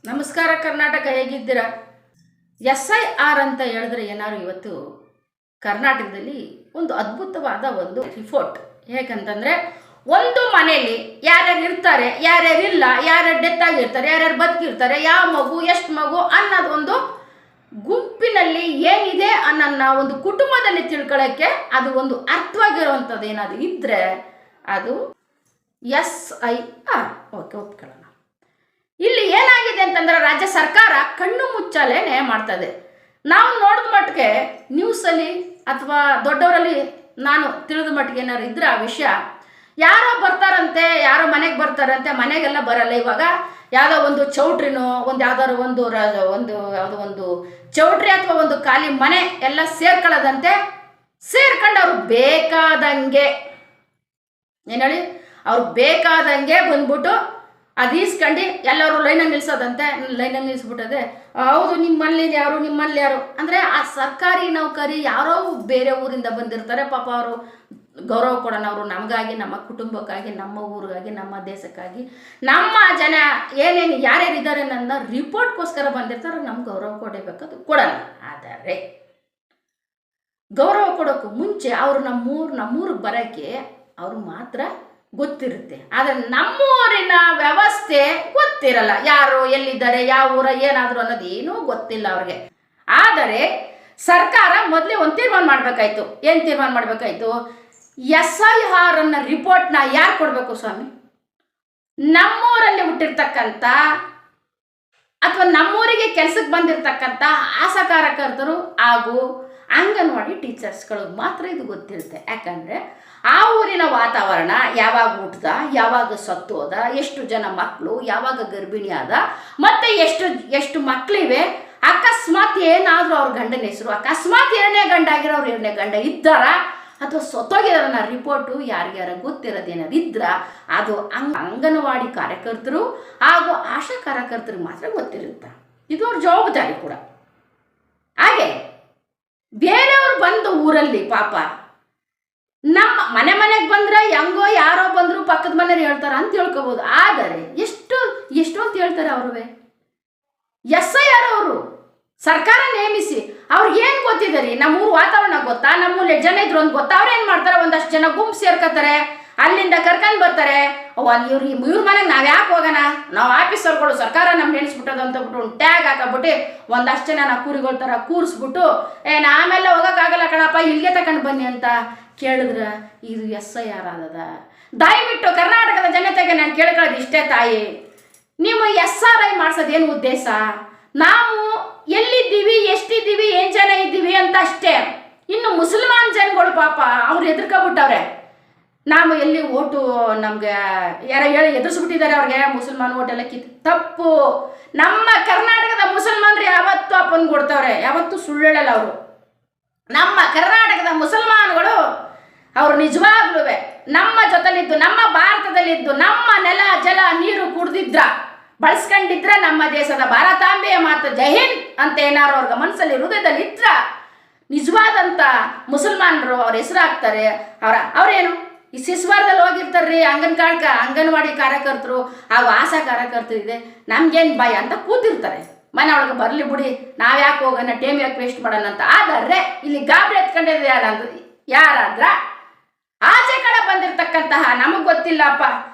ನಮಸ್ಕಾರ ಕರ್ನಾಟಕ, ಹೇಗಿದ್ದೀರಾ? SIR ಅಂತ ಹೇಳಿದ್ರೆ ಏನಾದ್ರು ಇವತ್ತು ಕರ್ನಾಟಕದಲ್ಲಿ ಒಂದು ಅದ್ಭುತವಾದ ಒಂದು ರಿಪೋರ್ಟ್. ಹೇಗಂತಂದರೆ, ಒಂದು ಮನೆಯಲ್ಲಿ ಯಾರ್ಯಾರು ಇರ್ತಾರೆ, ಯಾರ್ಯಾರು ಇಲ್ಲ, ಯಾರ್ಯಾರು ಡೆತ್ ಆಗಿರ್ತಾರೆ, ಯಾರ್ಯಾರು ಬದುಕಿರ್ತಾರೆ, ಯಾವ ಮಗು ಎಷ್ಟು ಮಗು ಅನ್ನೋದೊಂದು ಗುಂಪಿನಲ್ಲಿ ಏನಿದೆ ಅನ್ನೋ ಒಂದು ಕುಟುಂಬದಲ್ಲಿ ತಿಳ್ಕೊಳ್ಳೋಕ್ಕೆ ಅದು ಒಂದು ಅರ್ಥವಾಗಿರುವಂಥದ್ದು ಏನಾದರೂ ಇದ್ದರೆ ಅದು SIR. ಓಕೆ, ಒಪ್ಕೊಳ್ಳೋಣ. ಇಲ್ಲಿ ಏನಾಗಿದೆ ಅಂತಂದ್ರೆ, ರಾಜ್ಯ ಸರ್ಕಾರ ಕಣ್ಣು ಮುಚ್ಚಾಲೇನೆ ಮಾಡ್ತದೆ. ನಾವು ನೋಡಿದ ಮಟ್ಟಿಗೆ ನ್ಯೂಸಲ್ಲಿ ಅಥವಾ ದೊಡ್ಡವರಲ್ಲಿ ನಾನು ತಿಳಿದ ಮಟ್ಟಿಗೆ ಏನಾದ್ರು ಇದ್ರೆ ಆ ವಿಷಯ, ಯಾರೋ ಬರ್ತಾರಂತೆ, ಯಾರೋ ಮನೆಗೆ ಬರ್ತಾರಂತೆ, ಮನೆಗೆಲ್ಲ ಬರಲ್ಲ. ಇವಾಗ ಯಾವುದೋ ಒಂದು ಚೌಟ್ರಿನೋ ಒಂದು ಯಾವ್ದಾದ್ರು ಯಾವುದೋ ಒಂದು ಚೌಟ್ರಿ ಅಥವಾ ಒಂದು ಖಾಲಿ ಮನೆ ಎಲ್ಲ ಸೇರ್ಕೊಳ್ಳೋದಂತೆ. ಸೇರ್ಕೊಂಡು ಅವ್ರು ಬೇಕಾದಂಗೆ ಏನು ಹೇಳಿ, ಅವ್ರು ಬೇಕಾದಂಗೆ ಬಂದ್ಬಿಟ್ಟು ಅದು ಈಸ್ಕೊಂಡು ಎಲ್ಲರೂ ಲೈನಲ್ಲಿ ನಿಲ್ಸೋದಂತೆ. ಲೈನಲ್ಲಿ ನಿಲ್ಲಿಸ್ಬಿಟ್ಟದೆ, ಹೌದು ನಿಮ್ಮಲ್ಲಿ ಯಾರು ಅಂದರೆ ಆ ಸರ್ಕಾರಿ ನೌಕರಿ ಯಾರೋ ಬೇರೆ ಊರಿಂದ ಬಂದಿರ್ತಾರೆ. ಪಾಪ ಅವರು ಗೌರವ ಕೊಡೋಣವರು ನಮಗಾಗಿ, ನಮ್ಮ ಕುಟುಂಬಕ್ಕಾಗಿ, ನಮ್ಮ ಊರಿಗಾಗಿ, ನಮ್ಮ ದೇಶಕ್ಕಾಗಿ, ನಮ್ಮ ಜನ ಏನೇನು ಯಾರ್ಯಾರಿದ್ದಾರೆ ನನ್ನ ರಿಪೋರ್ಟ್ಗೋಸ್ಕರ ಬಂದಿರ್ತಾರೆ. ನಮ್ಗೆ ಗೌರವ ಕೊಡಬೇಕದು ಕೊಡಲ್ಲ. ಆದರೆ ಗೌರವ ಕೊಡೋಕ್ಕೂ ಮುಂಚೆ ಅವರು ನಮ್ಮೂರಿಗೆ ಬರೋಕ್ಕೆ ಅವ್ರು ಮಾತ್ರ ಗೊತ್ತಿರುತ್ತೆ. ಆದರೆ ನಮ್ಮೂರಿನ ವ್ಯವಸ್ಥೆ ಗೊತ್ತಿರಲ್ಲ. ಯಾರು ಎಲ್ಲಿದ್ದಾರೆ, ಯಾವ ಊರ ಏನಾದರೂ ಅನ್ನೋದು ಏನೂ ಗೊತ್ತಿಲ್ಲ ಅವ್ರಿಗೆ. ಆದರೆ ಸರ್ಕಾರ ಮೊದಲೇ ಒಂದು ತೀರ್ಮಾನ ಮಾಡಬೇಕಾಯ್ತು. ಏನು ತೀರ್ಮಾನ ಮಾಡಬೇಕಾಯ್ತು? SIR ಅನ್ನೋ ರಿಪೋರ್ಟ್ನ ಯಾರು ಕೊಡಬೇಕು ಸ್ವಾಮಿ? ನಮ್ಮೂರಲ್ಲಿ ಹುಟ್ಟಿರ್ತಕ್ಕಂಥ ಅಥವಾ ನಮ್ಮೂರಿಗೆ ಕೆಲಸಕ್ಕೆ ಬಂದಿರತಕ್ಕಂಥ ಆಶಾ ಕಾರ್ಯಕರ್ತರು ಹಾಗೂ ಅಂಗನವಾಡಿ ಟೀಚರ್ಸ್ಗಳಿಗೆ ಮಾತ್ರ ಇದು ಗೊತ್ತಿರುತ್ತೆ. ಯಾಕಂದರೆ ಆ ಊರಿನ ವಾತಾವರಣ, ಯಾವಾಗ ಹುಟ್ಟದ, ಯಾವಾಗ ಸತ್ತೋದ, ಎಷ್ಟು ಜನ ಮಕ್ಕಳು, ಯಾವಾಗ ಗರ್ಭಿಣಿ ಆದ, ಮತ್ತು ಎಷ್ಟು ಮಕ್ಕಳಿವೆ, ಅಕಸ್ಮಾತ್ ಏನಾದರೂ ಅವ್ರ ಗಂಡನ ಹೆಸರು, ಅಕಸ್ಮಾತ್ ಎರಡನೇ ಗಂಡ ಆಗಿರೋರು ಎರಡನೇ ಗಂಡ ಇದ್ದಾರಾ ಅಥವಾ ಸತ್ತೋಗಿದಾರನ್ನ ರಿಪೋರ್ಟು ಯಾರ್ಯಾರ ಗೊತ್ತಿರೋದೇನಾದ್ರು ಇದ್ರೆ ಅದು ಅಂಗನವಾಡಿ ಕಾರ್ಯಕರ್ತರು ಹಾಗೂ ಆಶಾ ಕಾರ್ಯಕರ್ತರಿಗೆ ಮಾತ್ರ ಗೊತ್ತಿರುತ್ತೆ. ಇದು ಅವ್ರ ಜವಾಬ್ದಾರಿ ಕೂಡ. ಹಾಗೆ ಬೇರೆಯವರು ಬಂದು ಊರಲ್ಲಿ ಪಾಪ ನಮ್ಮ ಮನೆಗೆ ಬಂದ್ರೆ ಹೆಂಗೋ ಯಾರೋ ಬಂದರು ಪಕ್ಕದ ಮನೆಯವ್ರು ಹೇಳ್ತಾರೆ ಅಂತ ಹೇಳ್ಕೋಬೋದು. ಆದರೆ ಎಷ್ಟು ಅಂತ ಹೇಳ್ತಾರೆ ಅವ್ರವೇ. SIR ಅವರು ಸರ್ಕಾರ ನೇಮಿಸಿ ಅವ್ರಿಗೇನು ಗೊತ್ತಿದೆ? ನಮ್ಮೂರು ವಾತಾವರಣ ಗೊತ್ತಾ, ನಮ್ಮೂರಲ್ಲಿ ಜನ ಇದ್ರು ಅಂತ ಗೊತ್ತಾ? ಅವ್ರು ಏನು ಮಾಡ್ತಾರೆ, ಒಂದಷ್ಟು ಜನ ಗುಂಪು ಸೇರ್ಕೋತಾರೆ, ಅಲ್ಲಿಂದ ಕರ್ಕೊಂಡು ಬರ್ತಾರೆ. ಇವ್ರ ಮನೆಗೆ ನಾವು ಯಾಕೆ ಹೋಗೋಣ, ನಾವು ಆಫೀಸರ್ಗಳು ಸರ್ಕಾರ ನಮ್ಗೆ ನೆನೆಸ್ಬಿಟ್ಟೋದು ಅಂತ ಬಿಟ್ಟು ಒಂದು ಟ್ಯಾಗ್ ಹಾಕಬಿಟ್ಟು ಒಂದಷ್ಟು ಜನ ನಾವು ಕೂರಿಗಳ ಥರ ಕೂರಿಸ್ಬಿಟ್ಟು ಆಮೇಲೆ ಹೋಗೋಕ್ಕಾಗಲ್ಲ ಕಣಪ್ಪ, ಇಲ್ಲಿಗೆ ತಗೊಂಡು ಬನ್ನಿ ಅಂತ ಕೇಳಿದ್ರೆ ಇದು SIR ಆದದ. ದಯವಿಟ್ಟು ಕರ್ನಾಟಕದ ಜನತೆಗೆ ನಾನು ಕೇಳ್ಕೊಳ್ಳೋದು ಇಷ್ಟೇ ತಾಯಿ, ನೀವು SRI ಮಾಡಿಸೋದೇನು ಉದ್ದೇಶ? ನಾವು ಎಲ್ಲಿದ್ದೀವಿ, ಎಷ್ಟಿದ್ದೀವಿ, ಏನು ಜನ ಇದ್ದೀವಿ ಅಂತ ಅಷ್ಟೇ. ಇನ್ನು ಮುಸಲ್ಮಾನ್ ಜನಗಳು ಪಾಪ ಅವ್ರು ಎದುರ್ಕೊಬಿಟ್ಟವ್ರೆ. ನಾವು ಎಲ್ಲಿ ಓಟು ನಮಗೆ ಯಾರೋ ಹೇಳಿ ಎದುರಿಸ್ಬಿಟ್ಟಿದ್ದಾರೆ ಅವ್ರಿಗೆ, ಮುಸಲ್ಮಾನ್ ಓಟೆಲ್ಲ ತಪ್ಪು. ನಮ್ಮ ಕರ್ನಾಟಕದ ಮುಸಲ್ಮಾನರು ಯಾವತ್ತೂ ಅಪ್ಪನ ಕೊಡ್ತವ್ರೆ, ಯಾವತ್ತೂ ಸುಳ್ಳು ಹೇಳಲ್ಲ ಅವರು. ನಮ್ಮ ಕರ್ನಾಟಕದ ಮುಸಲ್ಮಾನ್ಗಳು ಅವರು ನಿಜವಾಗ್ಲೂ ನಮ್ಮ ಜೊತೆಲಿದ್ದು, ನಮ್ಮ ಭಾರತದಲ್ಲಿದ್ದು, ನಮ್ಮ ನೆಲ ಜಲ ನೀರು ಕುಡ್ದಿದ್ರ ಬಳಸ್ಕೊಂಡಿದ್ರ, ನಮ್ಮ ದೇಶದ ಭಾರತಾಂಬೆಯ ಮಾತು ಜೈ ಹಿಂದ್ ಅಂತ ಏನಾರು ಅವ್ರಿಗೆ ಮನಸ್ಸಲ್ಲಿ ಹೃದಯದಲ್ಲಿ ಇದ್ರ ನಿಜವಾದಂಥ ಮುಸಲ್ಮಾನರು ಅವ್ರ ಹೆಸರು ಹಾಕ್ತಾರೆ. ಅವ್ರೇನು ಈ ಶಿಸ್ವಾರದಲ್ಲಿ ಹೋಗಿರ್ತಾರ್ರಿ, ಅಂಗನವಾಡಿ ಕಾರ್ಯಕರ್ತರು ಹಾಗೂ ಆಶಾ ಕಾರ್ಯಕರ್ತರು ಇದೆ, ನಮ್ಗೇನು ಭಯ ಅಂತ ಕೂತಿರ್ತಾರೆ. ಮನೆ ಒಳಗೆ ಬರಲಿ ಬಿಡಿ, ನಾವು ಯಾಕೆ ಹೋಗೋಣ, ಟೈಮ್ ಯಾಕೆ ವೇಸ್ಟ್ ಮಾಡೋಣ ಅಂತ. ಆದರೆ ಇಲ್ಲಿ ಗಾಬರಿ ಎತ್ಕೊಂಡಿದೆ ಯಾರಾದ್ರ ಆಚೆ ಕಡೆ ಬಂದಿರತಕ್ಕಂತಹ, ನಮಗೆ ಗೊತ್ತಿಲ್ಲಪ್ಪ,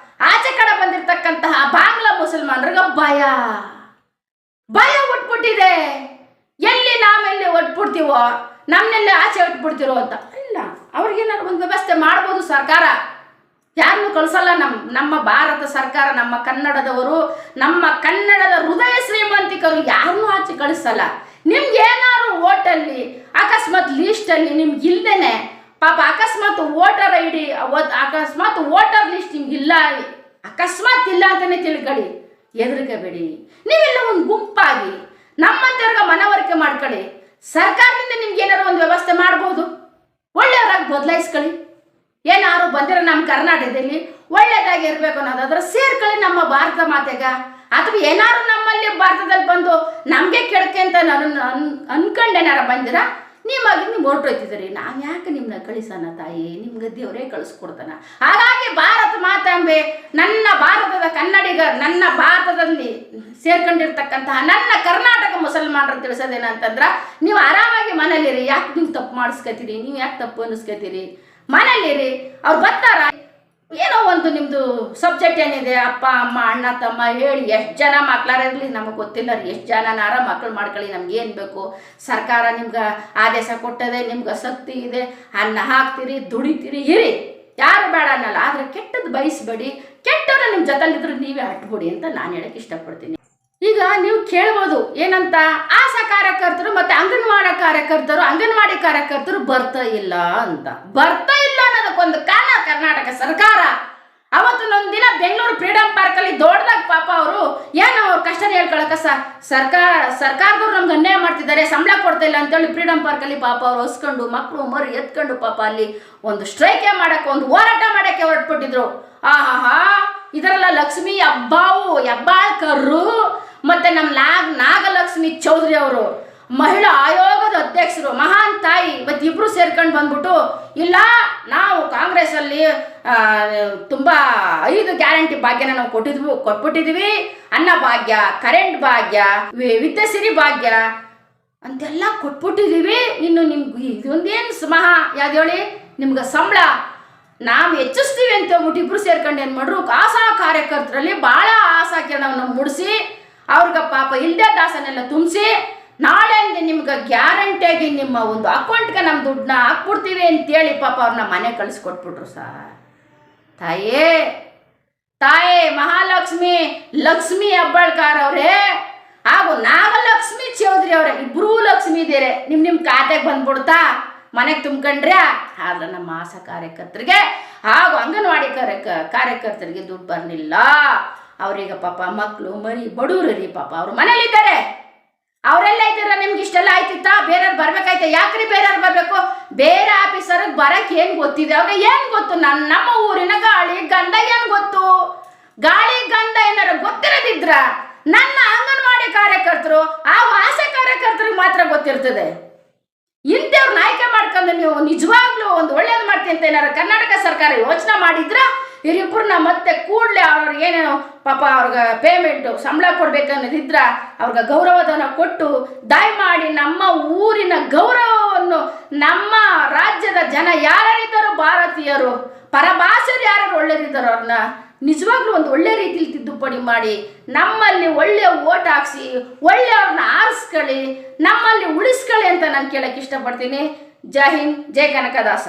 ಆಚೆ ಕಡೆ ಬಂದಿರತಕ್ಕಂತಹ ಬಾಂಗ್ಲಾ ಮುಸಲ್ಮಾನರಿಗೆ ಭಯ ಉಟ್ಬಿಟ್ಟಿದೆ. ಎಲ್ಲಿ ನಾವೆಲ್ಲಿ ಒಟ್ಬಿಡ್ತೀವೋ, ನಮ್ಮನ್ನೆಲ್ಲ ಆಚೆ ಉಟ್ಬಿಡ್ತಿರೋ ಅಂತ. ಇಲ್ಲ, ಅವ್ರಿಗೇನಾದ್ರು ಒಂದು ವ್ಯವಸ್ಥೆ ಮಾಡ್ಬೋದು ಸರ್ಕಾರ, ಯಾರನ್ನೂ ಕಳಿಸಲ್ಲ. ನಮ್ಮ ಭಾರತ ಸರ್ಕಾರ, ನಮ್ಮ ಕನ್ನಡದವರು, ನಮ್ಮ ಕನ್ನಡದ ಹೃದಯ ಶ್ರೀಮಂತಿಕರು ಯಾರನ್ನೂ ಆಚೆ ಕಳಿಸಲ್ಲ. ನಿಮ್ಗೆ ಏನಾದ್ರು ಓಟಲ್ಲಿ ಅಕಸ್ಮಾತ್ ಲೀಸ್ಟಲ್ಲಿ ನಿಮ್ಗೆ ಇಲ್ದೇನೆ ಪಾಪ ಅಕಸ್ಮಾತ್ ವೋಟರ್ ID, ಅಕಸ್ಮಾತ್ ವೋಟರ್ ಲಿಸ್ಟ್ ನಿಮ್ಗಿಲ್ಲ, ಅಕಸ್ಮಾತ್ ಇಲ್ಲ ಅಂತಲೇ ತಿಳ್ಕೊಳ್ಳಿ, ಹೆದರ್ಕೋಬೇಡಿ. ನೀವೆಲ್ಲ ಒಂದು ಗುಂಪಾಗಿ ನಮ್ಮಂತವ್ರಿಗೆ ಮನವರಿಕೆ ಮಾಡ್ಕೊಳ್ಳಿ. ಸರ್ಕಾರದಿಂದ ನಿಮ್ಗೆ ಏನಾರು ಒಂದು ವ್ಯವಸ್ಥೆ ಮಾಡ್ಬೋದು, ಒಳ್ಳೆಯವರಾಗಿ ಬದಲಾಯಿಸ್ಕೊಳ್ಳಿ. ಏನಾದ್ರು ಬಂದಿರೋ ನಮ್ಮ ಕರ್ನಾಟಕದಲ್ಲಿ ಒಳ್ಳೆಯದಾಗಿ ಇರಬೇಕು ಅನ್ನೋದಾದ್ರೆ ಸೇರ್ಕೊಳ್ಳಿ ನಮ್ಮ ಭಾರತ ಮಾತೆಗ. ಅಥವಾ ಏನಾದ್ರು ನಮ್ಮಲ್ಲಿ ಭಾರತದಲ್ಲಿ ಬಂದು ನಮಗೆ ಕೆಡಕೆ ಅಂತ ನಾನು ಅನ್ಕೊಂಡೇನಾರ ಬಂದಿರ ನೀವಾಗಿ ನೀವು ಹೊರಟೋಯ್ತಿದ್ದೀರಿ. ನಾವು ಯಾಕೆ ನಿಮ್ಮನ್ನ ಕಳಿಸೋಣ ತಾಯಿ, ನಿಮ್ಗೆ ದೇವರೇ ಕಳಿಸ್ಕೊಡ್ತಾನ. ಹಾಗಾಗಿ ಭಾರತ ಮಾತಾಂಬೆ, ನನ್ನ ಭಾರತದ ಕನ್ನಡಿಗ, ನನ್ನ ಭಾರತದಲ್ಲಿ ಸೇರ್ಕೊಂಡಿರ್ತಕ್ಕಂತಹ ನನ್ನ ಕರ್ನಾಟಕ ಮುಸಲ್ಮಾನರು ತಿಳಿಸೋದೇನಂತಂದ್ರೆ, ನೀವು ಆರಾಮಾಗಿ ಮನೇಲಿರಿ. ಯಾಕೆ ನೀವು ತಪ್ಪು ಮಾಡಿಸ್ಕೊತೀರಿ, ನೀವು ಯಾಕೆ ತಪ್ಪು ಅನ್ನಿಸ್ಕೊತೀರಿ? ಮನೇಲಿರಿ, ಅವ್ರು ಬರ್ತಾರ. ಏನೋ ಒಂದು ನಿಮ್ಮದು ಸಬ್ಜೆಕ್ಟ್ ಏನಿದೆ, ಅಪ್ಪ ಅಮ್ಮ ಅಣ್ಣ ತಮ್ಮ ಹೇಳಿ, ಎಷ್ಟು ಜನ ಮಕ್ಕಳಿರಲಿ ನಮಗೆ ಗೊತ್ತಿಲ್ಲ ರೀ, ಎಷ್ಟು ಜನನಾರ ಮಕ್ಕಳು ಮಾಡ್ಕೊಳ್ಳಿ, ನಮ್ಗೆ ಏನು ಬೇಕು, ಸರ್ಕಾರ ನಿಮ್ಗೆ ಆದೇಶ ಕೊಟ್ಟದೆ, ನಿಮ್ಗೆ ಶಕ್ತಿ ಇದೆ, ಅನ್ನ ಹಾಕ್ತೀರಿ, ದುಡಿತೀರಿ, ಇರಿ, ಯಾರು ಬೇಡ ಅನ್ನಲ್ಲ. ಆದರೆ ಕೆಟ್ಟದ್ದು ಬಯಸಬೇಡಿ, ಕೆಟ್ಟವ್ರು ನಿಮ್ಮ ಜೊತೆಲಿದ್ರು ನೀವೇ ಹಟ್ಬಿಡಿ ಅಂತ ನಾನು ಹೇಳಕ್ಕೆ ಇಷ್ಟಪಡ್ತೀನಿ. ಈಗ ನೀವು ಕೇಳ್ಬೋದು ಏನಂತ, ಆಶಾ ಕಾರ್ಯಕರ್ತರು ಮತ್ತು ಅಂಗನವಾಡಿ ಕಾರ್ಯಕರ್ತರು ಬರ್ತಾ ಇಲ್ಲ ಅಂತ. ಬರ್ತಾ ಇಲ್ಲ ಅನ್ನೋದಕ್ಕೊಂದು ಕಾರಣ ಕರ್ನಾಟಕ ಸರ್ಕಾರ. ಅವತ್ತೊಂದು ದಿನ ಬೆಂಗಳೂರು ಫ್ರೀಡಮ್ ಪಾರ್ಕಲ್ಲಿ ದೊಡ್ಡದಾಗ ಪಾಪ ಅವರು ಏನೋ ಅವ್ರ ಕಷ್ಟನ ಹೇಳ್ಕೊಳಕ ಸರ್ಕಾರದವ್ರು ನಮ್ಗೆ ಅನ್ಯಾಯ ಮಾಡ್ತಿದ್ದಾರೆ, ಸಂಬಳ ಕೊಡ್ತಾ ಇಲ್ಲ ಅಂತೇಳಿ ಫ್ರೀಡಮ್ ಪಾರ್ಕಲ್ಲಿ ಪಾಪ ಅವ್ರು ಹೊಸ್ಕೊಂಡು ಮಕ್ಕಳು ಮರಿ ಎತ್ಕೊಂಡು ಪಾಪ ಅಲ್ಲಿ ಒಂದು ಸ್ಟ್ರೈಕೇ ಮಾಡಕ್ಕೆ, ಒಂದು ಹೋರಾಟ ಮಾಡೋಕ್ಕೆ ಹೊರಟ್ಬಿಟ್ಟಿದ್ರು. ಆಹಾ, ಇದರೆಲ್ಲ ಲಕ್ಷ್ಮಿ ಹೆಬ್ಬಾಳ್ಕರ್ರು ಮತ್ತು ನಮ್ಮ ನಾಗಲಕ್ಷ್ಮಿ ಚೌಧರಿ ಅವರು ಮಹಿಳಾ ಆಯೋಗದ ಅಧ್ಯಕ್ಷರು, ಮಹಾನ್ ತಾಯಿ, ಇವತ್ತು ಇಬ್ಬರು ಸೇರ್ಕೊಂಡು ಬಂದ್ಬಿಟ್ಟು, ಇಲ್ಲ ನಾವು ಕಾಂಗ್ರೆಸ್ಸಲ್ಲಿ ತುಂಬ 5 ಗ್ಯಾರಂಟಿ ಭಾಗ್ಯನ ನಾವು ಕೊಟ್ಬಿಟ್ಟಿದ್ದೀವಿ, ಅನ್ನ ಭಾಗ್ಯ, ಕರೆಂಟ್ ಭಾಗ್ಯ, ವಿದ್ಯಾಸಿರಿ ಭಾಗ್ಯ ಅಂತೆಲ್ಲ ಕೊಟ್ಬಿಟ್ಟಿದ್ದೀವಿ. ಇನ್ನು ನಿಮ್ಗೆ ಇದೊಂದೇನು ಯಾವ್ದು ಹೇಳಿ, ನಿಮ್ಗೆ ಸಂಬಳ ನಾವು ಹೆಚ್ಚಿಸ್ತೀವಿ ಅಂತ ಹೇಳ್ಬಿಟ್ಟು ಇಬ್ಬರು ಸೇರ್ಕೊಂಡು ಏನು ಮಾಡ್ರು, ಆಶಾ ಕಾರ್ಯಕರ್ತರಲ್ಲಿ ಭಾಳ ಆಶಾಕಿರಣವನ್ನು ಮೂಡಿಸಿ ಅವ್ರಿಗೆ ಪಾಪ ಇಲ್ಲದೆ ದಾಸನೆಲ್ಲ ತುಂಬಿಸಿ, ನಾಳೆಯಿಂದ ನಿಮ್ಗೆ ಗ್ಯಾರಂಟಿಯಾಗಿ ನಿಮ್ಮ ಒಂದು ಅಕೌಂಟ್ಗೆ ನಮ್ಮ ದುಡ್ಡನ್ನ ಹಾಕ್ಬಿಡ್ತೀವಿ ಅಂತೇಳಿ ಪಾಪ ಅವ್ರನ್ನ ಮನೆ ಕಳಿಸ್ಕೊಟ್ಬಿಟ್ರು ತಾಯೇ ಮಹಾಲಕ್ಷ್ಮಿ ಲಕ್ಷ್ಮಿ ಹೆಬ್ಬಾಳ್ಕರ್ ಅವರೇ ಹಾಗೂ ನಾಗಲಕ್ಷ್ಮಿ ಚೌಧರಿ ಅವರೇ, ಇಬ್ಬರೂ ಲಕ್ಷ್ಮಿ ಇದ್ದೀರಿ. ನಿಮ್ಮ ಖಾತೆಗೆ ಬಂದ್ಬಿಡ್ತಾ ಮನೆಗೆ ತುಂಬ್ಕೊಂಡ್ರೆ. ಆದ್ರೆ ನಮ್ಮ ಆಶಾ ಕಾರ್ಯಕರ್ತರಿಗೆ ಹಾಗೂ ಅಂಗನವಾಡಿ ಕಾರ್ಯಕರ್ತರಿಗೆ ದುಡ್ಡು ಬರಲಿಲ್ಲ. ಅವ್ರಿಗೆ ಪಾಪ ಮಕ್ಕಳು ಮರಿ ಬಡವರು ರೀ, ಪಾಪ ಅವ್ರು ಮನೇಲಿದ್ದಾರೆ. ಅವರೆಲ್ಲ ಇದ್ದೀರ, ನಿಮ್ಗೆ ಇಷ್ಟೆಲ್ಲ ಆಯ್ತಿತ್ತಾ? ಬೇರೆಯವ್ರು ಬರ್ಬೇಕಾಯ್ತಾ? ಯಾಕ್ರಿ ಬೇರೆಯವ್ರು ಬರಬೇಕು? ಬೇರೆ ಆಫೀಸರ್ಗೆ ಬರಕ್ಕೆ ಏನು ಗೊತ್ತಿದೆ ಅವ್ರಿಗೆ? ಏನು ಗೊತ್ತು? ನಮ್ಮ ಊರಿನ ಗಾಳಿ ಗಂಧ ಏನು ಗೊತ್ತು? ಗಾಳಿ ಗಂಧ ಏನಾರು ಗೊತ್ತಿರೋದಿದ್ರ ನನ್ನ ಅಂಗನವಾಡಿ ಕಾರ್ಯಕರ್ತರು ಹಾಗೂ ಆಶಾ ಕಾರ್ಯಕರ್ತರಿಗೆ ಮಾತ್ರ ಗೊತ್ತಿರ್ತದೆ. ಇಂಥವ್ರನ್ನ ಆಯ್ಕೆ ಮಾಡ್ಕೊಂಡು ನೀವು ನಿಜವಾಗ್ಲೂ ಒಂದು ಒಳ್ಳೇದು ಮಾಡ್ತೀನಿ ಅಂತ ಏನಾರು ಕರ್ನಾಟಕ ಸರ್ಕಾರ ಯೋಚನೆ ಮಾಡಿದ್ರ, ಇವರಿಬ್ಬರನ್ನ ಮತ್ತೆ ಕೂಡಲೇ ಅವ್ರಿಗೆ ಏನೇನೋ ಪಾಪ ಅವ್ರಿಗೆ ಪೇಮೆಂಟು ಸಂಬಳ ಕೊಡ್ಬೇಕನ್ನೋದಿದ್ರ ಅವ್ರಿಗೆ ಗೌರವಧನ ಕೊಟ್ಟು ದಯಮಾಡಿ ನಮ್ಮ ಊರಿನ ಗೌರವವನ್ನು, ನಮ್ಮ ರಾಜ್ಯದ ಜನ ಯಾರಿದ್ದಾರೋ ಭಾರತೀಯರು, ಪರಭಾಷೆಯರು ಯಾರು ಒಳ್ಳೆಯರಿದ್ದಾರೋ ಅವ್ರನ್ನ ನಿಜವಾಗ್ಲೂ ಒಂದು ಒಳ್ಳೆ ರೀತಿಯಲ್ಲಿ ತಿದ್ದುಪಡಿ ಮಾಡಿ ನಮ್ಮಲ್ಲಿ ಒಳ್ಳೆಯ ಓಟ್ ಹಾಕ್ಸಿ ಒಳ್ಳೆಯವ್ರನ್ನ ಆರಿಸ್ಕೊಳ್ಳಿ, ನಮ್ಮಲ್ಲಿ ಉಳಿಸ್ಕೊಳ್ಳಿ ಅಂತ ನಾನು ಕೇಳಕ್ಕೆ ಇಷ್ಟಪಡ್ತೀನಿ. ಜೈ ಹಿಂದ್, ಜೈ ಕನಕದಾಸ.